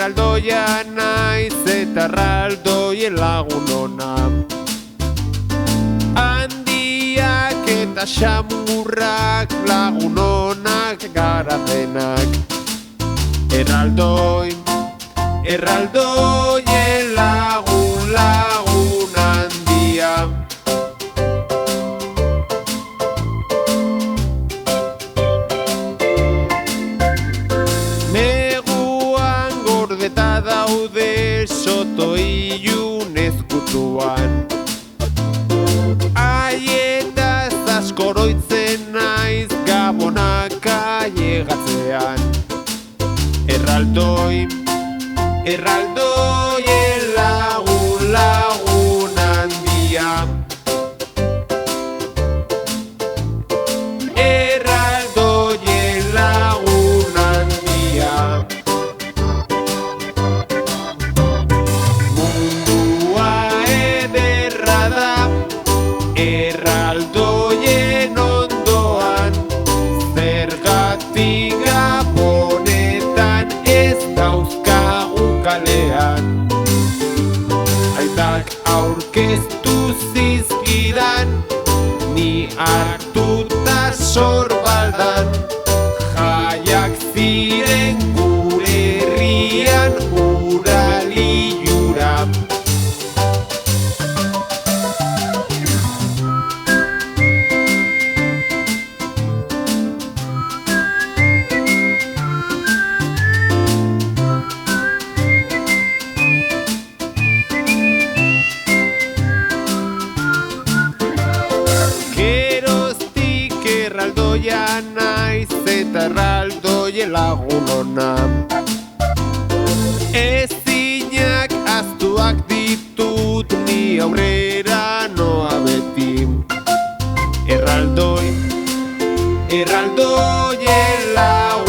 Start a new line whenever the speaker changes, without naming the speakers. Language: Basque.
Erraldoia naiz eta erraldoien lagun ona. Handiak eta xamurrak lagun onak gara denak. Erraldoien lagun handia. Neguan gordeta daude soto ilun ezkutuan. Aietaz askoroitzen naiz gabonak ailegatzean. Erraldoien lagun handia. Erraldoien lagun handia. Mundua ederra da erraldoien ondoan. Zergatik Gabonetan ez dauzkagu kalean. Aitak aurkeztu zizkidan, ni hartuta sorbaldan. Jaiak ziren gure herrian uralilura. Erraldoia naiz eta erraldoien lagun ona. Ezinak ahaztuak ditut ni aurrera noa beti. Erraldoien lagun